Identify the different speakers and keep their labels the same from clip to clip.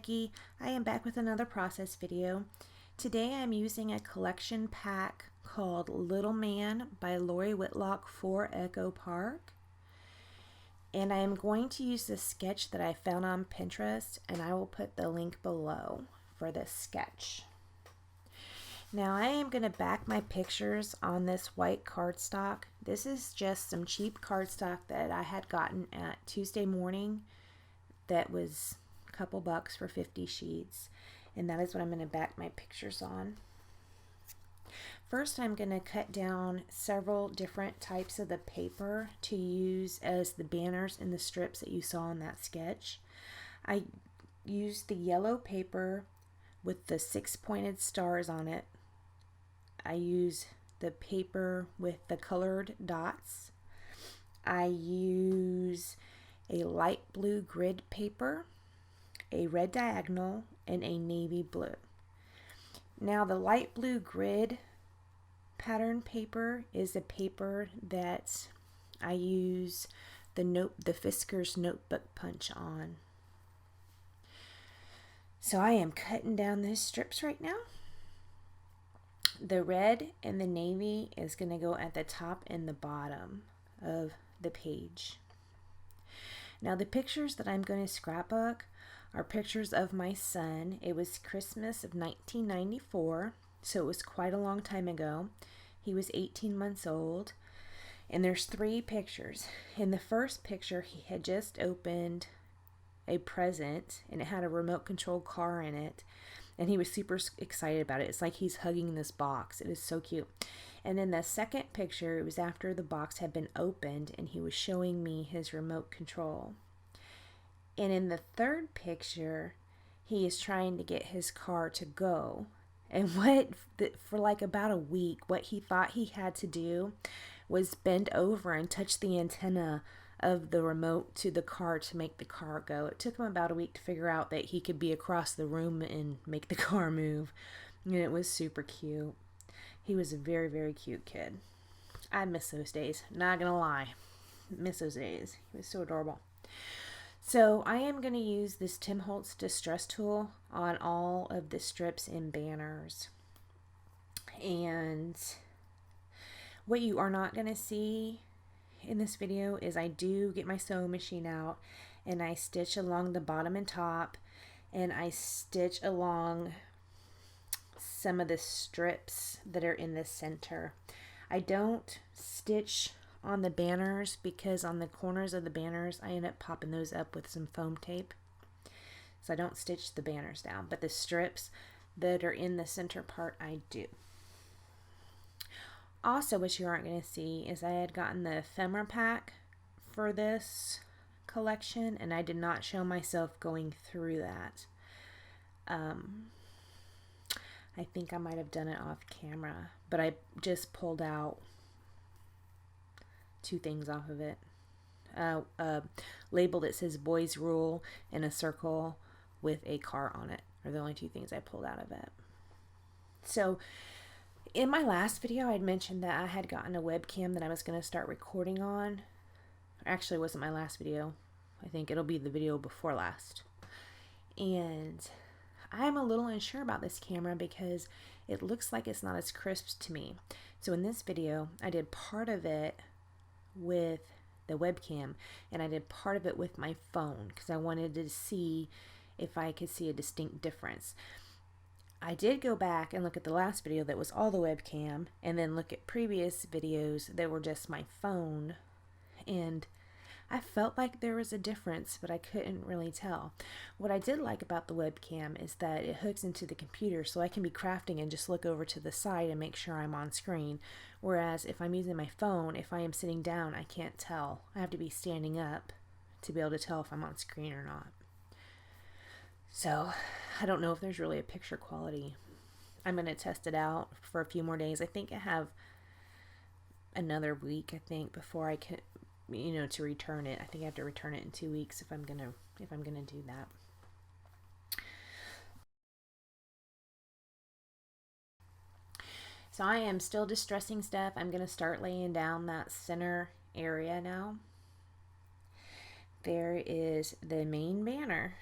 Speaker 1: Becky. I am back with another process video. Today I'm using a collection pack called Little Man by Lori Whitlock for Echo Park. And I am going to use this sketch that I found on Pinterest, and I will put the link below for this sketch. Now I am going to back my pictures on this white cardstock. This is just some cheap cardstock that I had gotten at Tuesday Morning that was a couple bucks for 50 sheets, and that is what I'm going to back my pictures on. First, I'm going to cut down several different types of the paper to use as the banners and the strips that you saw in that sketch. I used the yellow paper with the 6 pointed stars on it. I use the paper with the colored dots. I use a light blue grid paper, a red diagonal, and a navy blue. Now the light blue grid pattern paper is a paper that I use the Fiskars notebook punch on. So I am cutting down those strips right now. The red and the navy is going to go at the top and the bottom of the page. Now the pictures that I'm going to scrapbook are pictures of my son. It was Christmas of 1994, so it was quite a long time ago. He was 18 months old, and there's 3 pictures. In the first picture, he had just opened a present, and it had a remote control car in it, and he was super excited about it. It's like he's hugging this box. It is so cute. And in the second picture, it was after the box had been opened, and he was showing me his remote control. And in the third picture, he is trying to get his car to go. And for like about a week, what he thought he had to do was bend over and touch the antenna of the remote to the car to make the car go. It took him about a week to figure out that he could be across the room and make the car move. And it was super cute. He was a very, very cute kid. I miss those days. Not gonna lie. Miss those days. He was so adorable. So I am going to use this Tim Holtz Distress Tool on all of the strips and banners. And what you are not going to see in this video is I do get my sewing machine out and I stitch along the bottom and top, and I stitch along some of the strips that are in the center. I don't stitch on the banners because on the corners of the banners I end up popping those up with some foam tape, so I don't stitch the banners down, but the strips that are in the center part I do. Also, what you aren't going to see is I had gotten the ephemera pack for this collection, and I did not show myself going through that. I think I might have done it off camera, but I just pulled out 2 things off of it. A label that says Boys Rule and a circle with a car on it are the only 2 things I pulled out of it. So in my last video, I had mentioned that I had gotten a webcam that I was going to start recording on. Actually, it wasn't my last video. I think it'll be the video before last. And I'm a little unsure about this camera because it looks like it's not as crisp to me. So in this video, I did part of it with the webcam and I did part of it with my phone because I wanted to see if I could see a distinct difference. I did go back and look at the last video that was all the webcam and then look at previous videos that were just my phone, and I felt like there was a difference, but I couldn't really tell. What I did like about the webcam is that it hooks into the computer, so I can be crafting and just look over to the side and make sure I'm on screen. Whereas if I'm using my phone, if I am sitting down, I can't tell. I have to be standing up to be able to tell if I'm on screen or not. So I don't know if there's really a picture quality. I'm going to test it out for a few more days. I think I have another week, before I can, to return it. I think I have to return it in 2 weeks if I'm gonna do that. So I am still distressing stuff. I'm gonna start laying down that center area now. There is the main banner.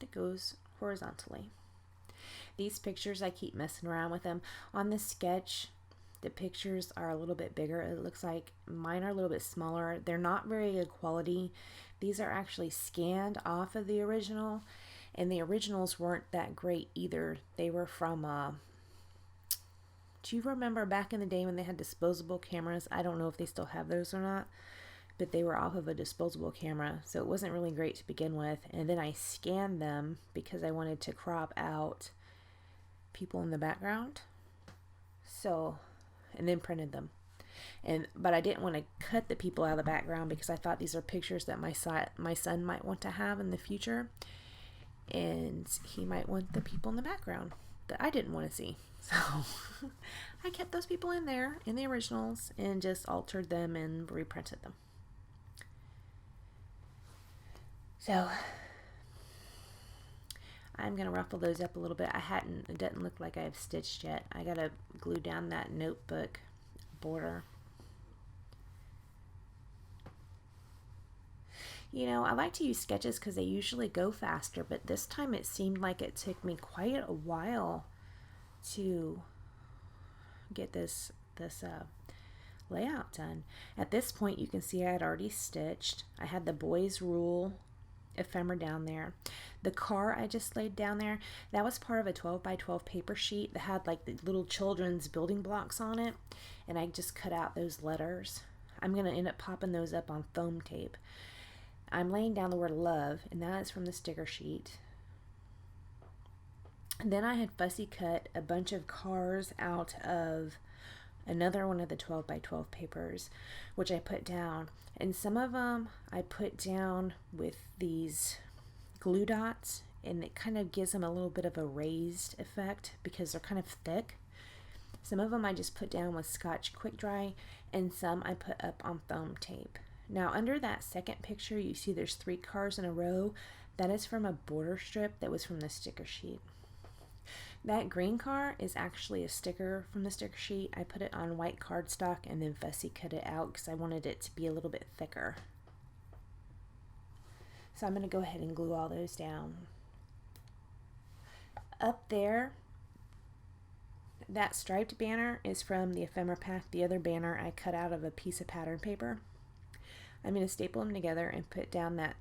Speaker 1: that goes horizontally. These pictures, I keep messing around with them. On this sketch, the pictures are a little bit bigger. It looks like mine are a little bit smaller. They're not very good quality. These are actually scanned off of the original, and the originals weren't that great either. They were from, do you remember back in the day when they had disposable cameras? I don't know if they still have those or not, but they were off of a disposable camera, so it wasn't really great to begin with. And then I scanned them because I wanted to crop out people in the background. So, and then printed them. But I didn't want to cut the people out of the background because I thought these are pictures that my son might want to have in the future, and he might want the people in the background that I didn't want to see. So I kept those people in there in the originals and just altered them and reprinted them. So I'm going to ruffle those up a little bit. It doesn't look like I've stitched yet. I got to glue down that notebook border. You know, I like to use sketches because they usually go faster, but this time it seemed like it took me quite a while to get this layout done. At this point, you can see I had already stitched. I had the boys' rule ephemera down there. The car I just laid down there, that was part of a 12 by 12 paper sheet that had like the little children's building blocks on it, and I just cut out those letters. I'm going to end up popping those up on foam tape. I'm laying down the word love, and that is from the sticker sheet. And then I had fussy cut a bunch of cars out of another one of the 12 by 12 papers, which I put down. And some of them I put down with these glue dots, and it kind of gives them a little bit of a raised effect because they're kind of thick. Some of them I just put down with Scotch Quick Dry, and some I put up on foam tape. Now under that second picture, you see there's 3 cars in a row. That is from a border strip that was from the sticker sheet. That green car is actually a sticker from the sticker sheet. I put it on white cardstock and then fussy cut it out because I wanted it to be a little bit thicker. So I'm going to go ahead and glue all those down. Up there, that striped banner is from the ephemera pack. The other banner I cut out of a piece of pattern paper. I'm going to staple them together and put down that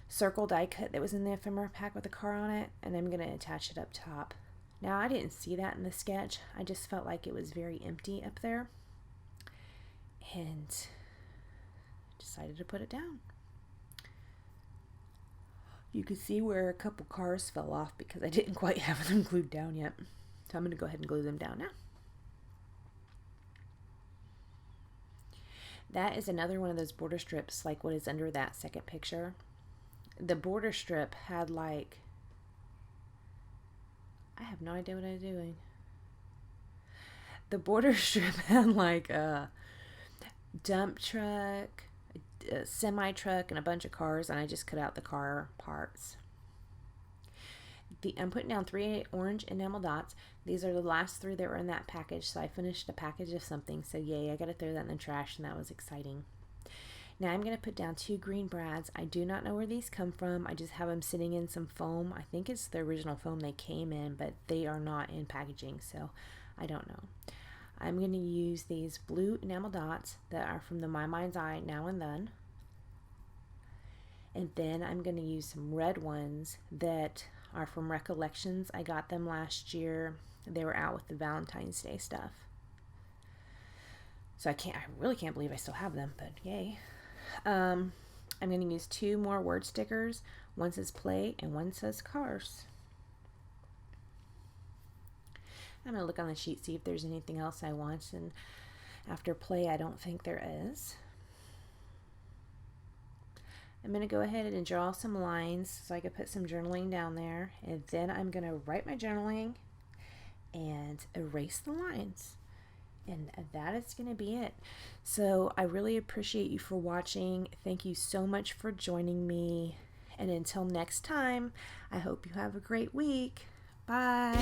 Speaker 1: circle die cut that was in the ephemera pack with a car on it, and I'm going to attach it up top. Now I didn't see that in the sketch. I just felt like it was very empty up there and decided to put it down. You can see where a couple cars fell off because I didn't quite have them glued down yet. So I'm going to go ahead and glue them down now. That is another one of those border strips like what is under that second picture. The border strip had like, I have no idea what I'm doing. The border strip had like a dump truck, a semi truck, and a bunch of cars, and I just cut out the car parts. I'm putting down 3 orange enamel dots. These are the last 3 that were in that package, so I finished a package of something, so yay, I got to throw that in the trash, and that was exciting. Now I'm going to put down 2 green brads. I do not know where these come from. I just have them sitting in some foam. I think it's the original foam they came in, but they are not in packaging, so I don't know. I'm going to use these blue enamel dots that are from the My Mind's Eye Now and Then. And then I'm going to use some red ones that are from Recollections. I got them last year. They were out with the Valentine's Day stuff. So I really can't believe I still have them, but yay. I'm going to use 2 more word stickers. One says play and one says cars. I'm going to look on the sheet, see if there's anything else I want, and after play I don't think there is. I'm going to go ahead and draw some lines so I can put some journaling down there, and then I'm going to write my journaling and erase the lines. And that is going to be it. So I really appreciate you for watching. Thank you so much for joining me. And until next time, I hope you have a great week. Bye.